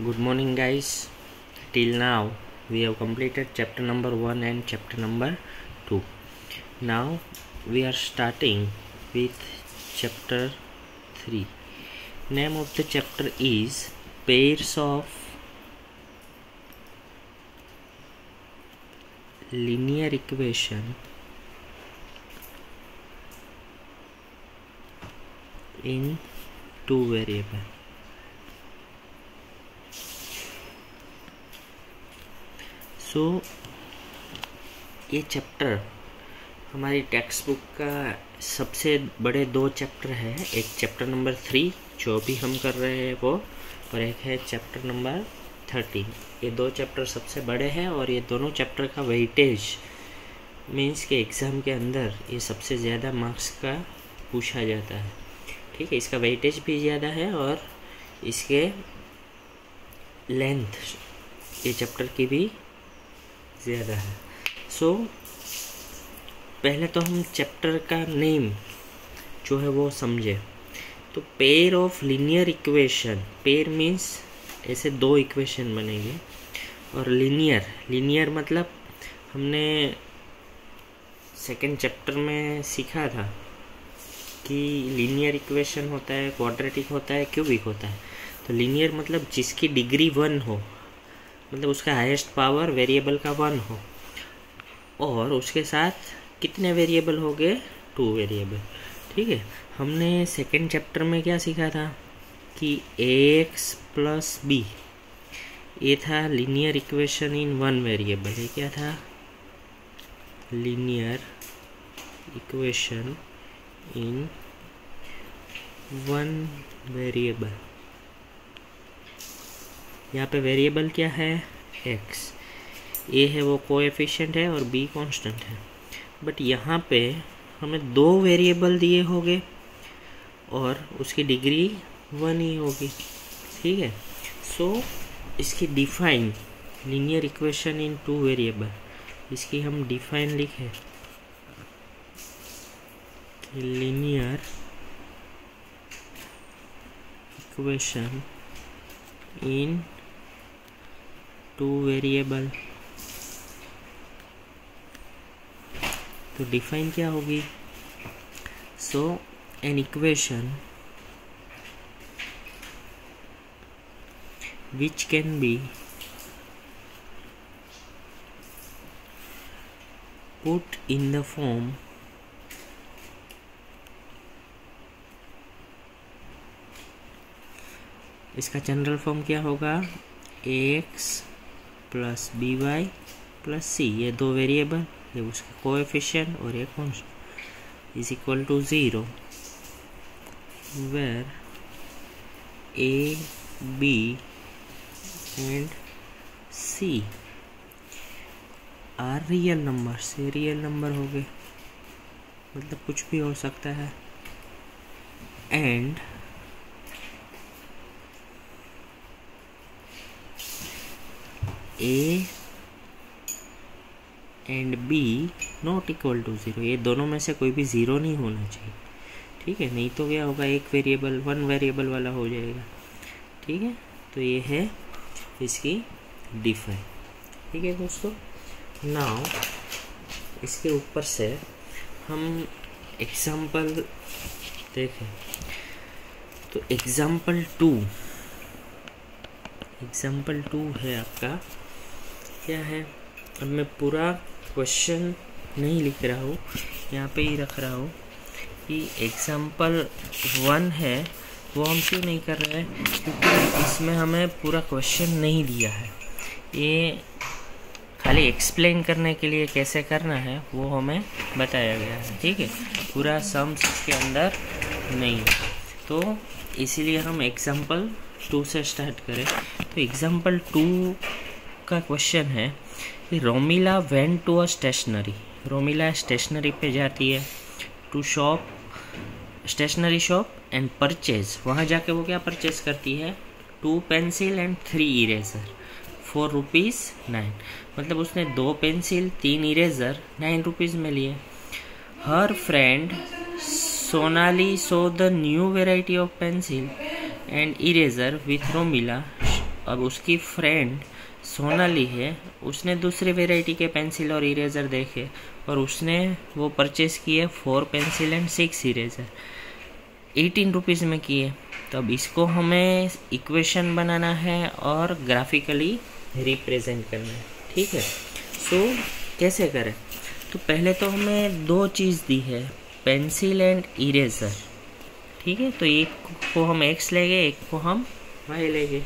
Good morning, guys. Till now, we have completed chapter number 1 and chapter number 2. Now, we are starting with chapter 3. Name of the chapter is Pairs of Linear Equation in two variable. सो ये chapter हमारी text book का सबसे बड़े दो chapter है। एक chapter number 3 जो भी हम कर रहे हैं वो, और एक है चैप्टर नंबर 13। ये दो चैप्टर सबसे बड़े हैं और ये दोनों चैप्टर का वेटेज मीन्स के एग्ज़ाम के अंदर ये सबसे ज़्यादा मार्क्स का पूछा जाता है। ठीक है, इसका वेटेज भी ज़्यादा है और इसके लेंथ ये चैप्टर की भी ज़्यादा है। सो पहले तो हम चैप्टर का नेम जो है वो समझे। तो pair of linear equation, pair means ऐसे दो इक्वेशन बनेंगे, और लीनियर मतलब हमने सेकेंड चैप्टर में सीखा था कि लीनियर इक्वेशन होता है, क्वाड्रेटिक होता है, क्यूबिक होता है। तो लीनियर मतलब जिसकी डिग्री 1 हो, मतलब उसका हाईएस्ट पावर वेरिएबल का 1 हो, और उसके साथ कितने वेरिएबल हो गए, 2 वेरिएबल। ठीक है, हमने सेकेंड चैप्टर में क्या सीखा था कि ax प्लस b ये था लीनियर इक्वेशन इन 1 वेरिएबल। ये क्या था, लीनियर इक्वेशन इन 1 वेरिएबल। यहाँ पे वेरिएबल क्या है, x। ए है वो कोएफिशिएंट है और b कांस्टेंट है। बट यहाँ पे हमें 2 वेरिएबल दिए होंगे और उसकी डिग्री 1 ही होगी। ठीक है, सो इसकी define linear equation in 2 variable, इसकी हम डिफाइन लिखें, लीनियर इक्वेशन इन 2 वेरिएबल। तो डिफाइन क्या होगी, so an equation which can be put in the form इसका जनरल फॉर्म क्या होगा, ax plus b y plus c. ये 2 वेरिएबल, ये उसका कोएफिशिएंट और ये constant is equal to 0, where a, b and c are real numbers. ये real number हो गए, मतलब कुछ भी हो सकता है। And A and B not equal to 0। ये दोनों में से कोई भी 0 नहीं होना चाहिए। ठीक है, नहीं तो क्या होगा, एक वेरिएबल 1 वेरिएबल वाला हो जाएगा। ठीक है, तो ये है इसकी डिफाइन। ठीक है दोस्तों, नाउ इसके ऊपर से हम एग्जाम्पल देखें। तो एग्जाम्पल 2 है आपका, क्या है, अब मैं पूरा क्वेश्चन नहीं लिख रहा हूँ, यहाँ पे ही रख रहा हूँ कि एग्जाम्पल 1 है वो हम क्यों नहीं कर रहे हैं, क्योंकि इसमें हमें पूरा क्वेश्चन नहीं दिया है। ये खाली एक्सप्लेन करने के लिए कैसे करना है वो हमें बताया गया है। ठीक है, पूरा सम्स इसके अंदर नहीं है, तो इसीलिए हम एग्जाम्पल 2 से स्टार्ट करें। तो एग्जाम्पल 2 का क्वेश्चन है कि Romila went to a stationery. Romila stationery पे जाती है, to shop, stationery shop and purchase. वहाँ जाके वो क्या परचेज करती है, 2 पेंसिल एंड 3 इरेजर फॉर ₹9। मतलब उसने 2 पेंसिल 3 इरेजर 9 रुपीज़ में लिए। हर friend Sonali so the new variety of pencil and eraser with Romila अब उसकी फ्रेंड सोनाली है, उसने दूसरे वेराइटी के पेंसिल और इरेज़र देखे और उसने वो परचेस किए 4 पेंसिल एंड 6 इरेज़र 18 रुपीज़ में किए। तो अब इसको हमें इक्वेशन बनाना है और ग्राफिकली रिप्रेजेंट करना है, ठीक है। सो कैसे करें? तो पहले तो हमें 2 चीज़ दी है, पेंसिल एंड इरेज़र, ठीक है। तो एक को हम x लेंगे, एक को हम y लेंगे।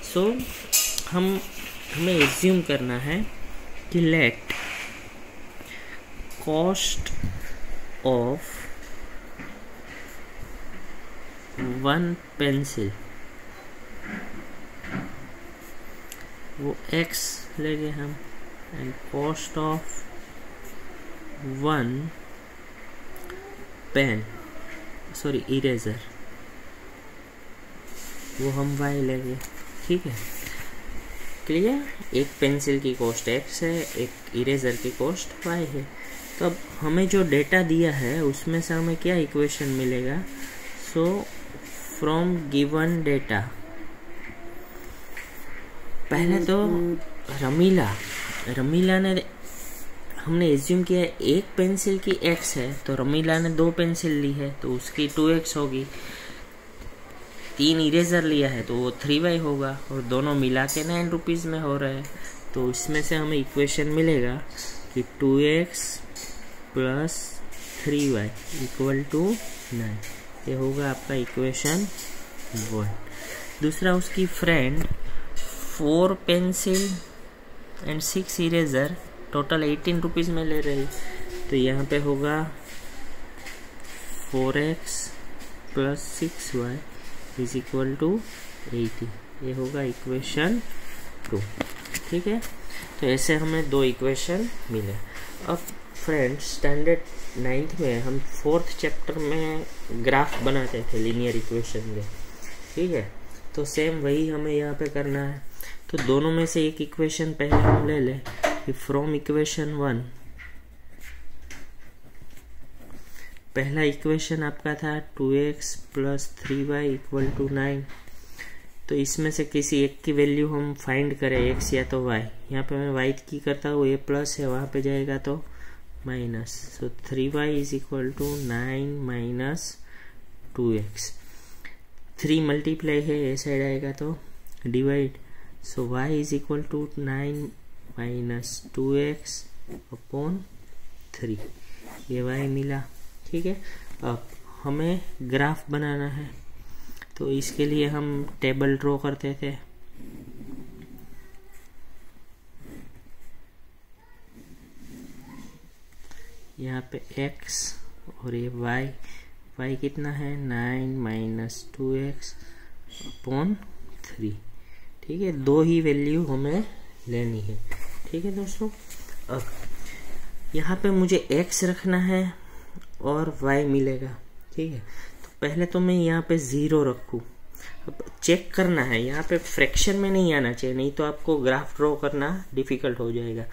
सो हमें एज्यूम करना है कि लेट कॉस्ट ऑफ 1 पेंसिल, वो x लेंगे हम, and cost of 1 pen eraser, वो हम y लेंगे, ठीक है। क्लियर? एक पेंसिल की कॉस्ट x है, एक इरेज़र की कॉस्ट y है। तो अब हमें जो डेटा दिया है उसमें से हमें क्या इक्वेशन मिलेगा? सो फ्रॉम गिवन डेटा, पहले तो रमीला ने, हमने एज्यूम किया है एक पेंसिल की x है, तो रमीला ने 2 पेंसिल ली है तो उसकी 2x होगी। 3 इरेज़र लिया है तो वो 3y होगा, और दोनों मिला के 9 रुपीज़ में हो रहा है। तो इसमें से हमें इक्वेशन मिलेगा कि 2x plus 3y equal to 9। ये होगा आपका इक्वेशन 1। दूसरा, उसकी friend 4 pencil and 6 eraser total 18 rupees में ले रही, तो यहाँ पे होगा 4x plus 6y is equal to 80। ये होगा इक्वेशन 2, ठीक है। तो ऐसे हमें 2 इक्वेशन मिले। अब फ्रेंड्स, स्टैंडर्ड 9th में हम 4th चैप्टर में ग्राफ बनाते थे लीनियर इक्वेशन में, ठीक है। तो सेम वही हमें यहाँ पे करना है। तो दोनों में से एक इक्वेशन पहले हम ले लें कि फ्रॉम इक्वेशन 1, पहला इक्वेशन आपका था 2x plus 3y equal to 9। तो इसमें से किसी एक की वैल्यू हम फाइंड करें, x या तो y। यहाँ पे मैं y की करता हूँ, ये प्लस है, वहाँ पे जाएगा तो minus. So 3y is equal to 9 minus 2x। 3 multiply है, ये साइड आएगा तो divide. So y is equal to 9 minus 2x upon 3, ये y मिला, ठीक है। अब हमें ग्राफ बनाना है, तो इसके लिए हम टेबल ड्रॉ करते थे। यहाँ पे x और ये y कितना है 9 माइनस 2x अपॉन 3, ठीक है। 2 ही वैल्यू हमें लेनी है, ठीक है दोस्तों। अब यहाँ पे मुझे x रखना है और y मिलेगा, ठीक है। तो पहले तो मैं यहाँ पे 0 रखूँ। अब चेक करना है, यहाँ पे फ्रैक्शन में नहीं आना चाहिए, नहीं तो आपको ग्राफ ड्रॉ करना डिफिकल्ट हो जाएगा।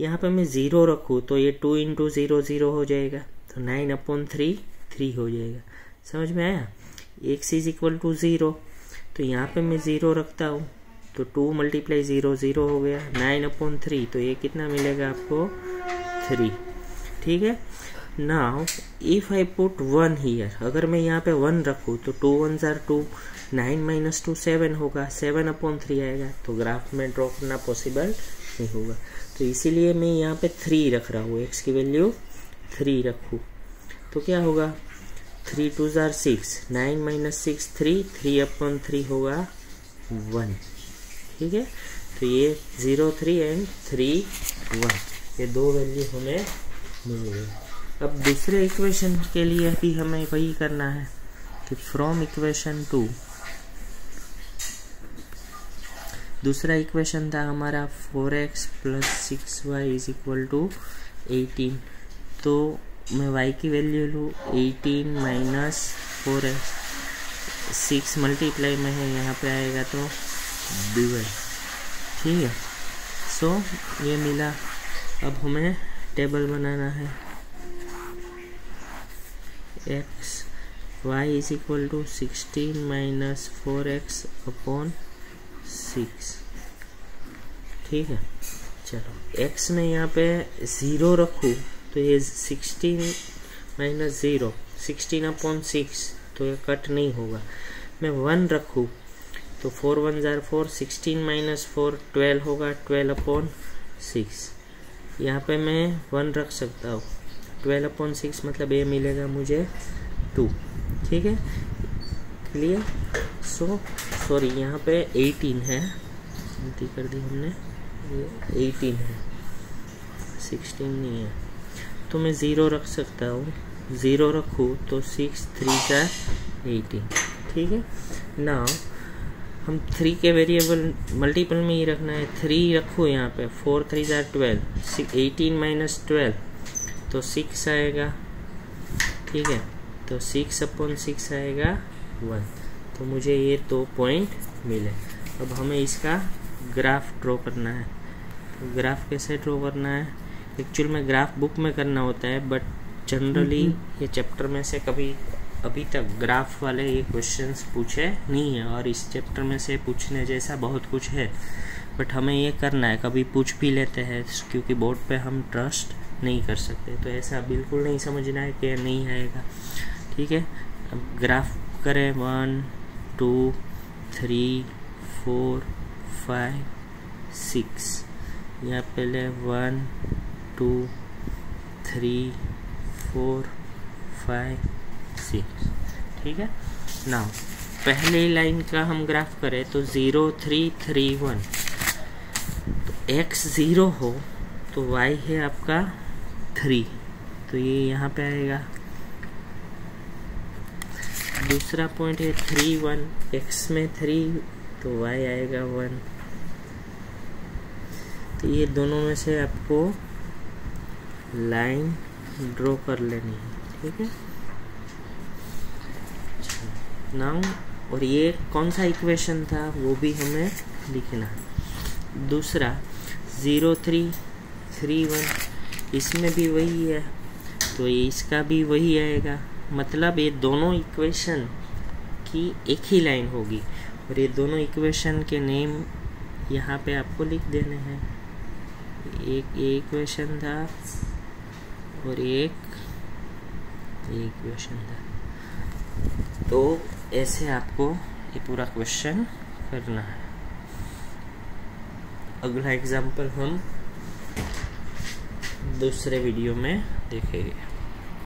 यहाँ पे मैं 0 रखूँ तो ये 2 इंटू 0 0 हो जाएगा, तो 9 अपॉन 3 3 हो जाएगा। समझ में आया? x इज इक्वल टू 0, तो यहाँ पे मैं 0 रखता हूँ, तो 2 मल्टीप्लाई 0 0 हो गया। 9 अपॉन 3, तो ये कितना मिलेगा आपको 3, ठीक है। Now if I put 1 here, अगर मैं यहाँ पे 1 रखूँ तो 2 1s are 2, 9 माइनस 2 7 होगा, 7 अपॉन 3 आएगा, तो ग्राफ में ड्रॉ करना पॉसिबल नहीं होगा। तो इसीलिए मैं यहाँ पे 3 रख रहा हूँ, x की वैल्यू 3 रखूँ, तो क्या होगा 3 2s are 6, 9 माइनस 6 3, 3 अपॉन 3 होगा 1, ठीक है। तो ये 0 3 एंड 3 1, ये 2 वैल्यू हमें मिल गई। अब दूसरे इक्वेशन के लिए भी हमें वही करना है कि फ्रॉम इक्वेशन 2, दूसरा इक्वेशन था हमारा 4x plus 6y is equal to 18। तो मैं y की वैल्यू लूँ 18 माइनस 4x, 6 मल्टीप्लाई में है, यहाँ पे आएगा तो डिवाइड, ठीक है। सो ये मिला। अब हमें टेबल बनाना है, y is equal to 16 minus 4x upon 6। ठीक है, चलो x में यहाँ पे 0 रखूँ तो ये 16 माइनस 0 16/6, तो ये कट नहीं होगा। मैं 1 रखूँ तो 4 1 जार 4, 16 माइनस 4 12 होगा, 12/6। यहाँ पे मैं 1 रख सकता हूँ, 12/6 मतलब ये मिलेगा मुझे 2। ठीक है, क्लियर। सॉरी यहाँ पे 18 है, गलती कर दी हमने, ये 18 है, 16 नहीं है। तो मैं 0 रख सकता हूँ, 0 रखूँ तो 6 3 × 18। ठीक है, नाउ हम 3 के वेरिएबल मल्टीपल में ही रखना है। 3 रखूँ यहाँ पे, 4 3 × 12, 18 माइनस 12 तो 6 आएगा। ठीक है, तो 6/6 आएगा 1। तो मुझे ये 2 पॉइंट मिले। अब हमें इसका ग्राफ ड्रॉ करना है। तो ग्राफ कैसे ड्रॉ करना है? एक्चुअल में ग्राफ बुक में करना होता है, बट जनरली ये चैप्टर में से कभी अभी तक ग्राफ वाले ये क्वेश्चंस पूछे नहीं है, और इस चैप्टर में से पूछने जैसा बहुत कुछ है, बट हमें ये करना है। कभी पूछ भी लेते हैं क्योंकि बोर्ड पे हम ट्रस्ट नहीं कर सकते, तो ऐसा बिल्कुल नहीं समझना है कि नहीं आएगा। ठीक है, अब ग्राफ करें 1 2 3 4 5 6। यहाँ पहले 1 2 3 4 5 6। ठीक है, नाउ पहले लाइन का हम ग्राफ करें तो 0 3 3 1। तो x 0 हो तो y है आपका 3, तो ये यहाँ पे आएगा। दूसरा पॉइंट है 3 1, x में 3 तो y आएगा 1। तो ये दोनों में से आपको लाइन ड्रॉ कर लेनी है। ठीक है, नाउ और ये कौन सा इक्वेशन था वो भी हमें लिखना है। दूसरा 0 3 3 1, इसमें भी वही है, तो ये इसका भी वही आएगा। मतलब ये दोनों इक्वेशन की एक ही लाइन होगी, और ये दोनों इक्वेशन के नेम यहाँ पे आपको लिख देने हैं। एक ये इक्वेशन था और एक ये इक्वेशन था। तो ऐसे आपको ये पूरा क्वेश्चन करना है। अगला एग्जाम्पल हम दूसरे वीडियो में देखेंगे।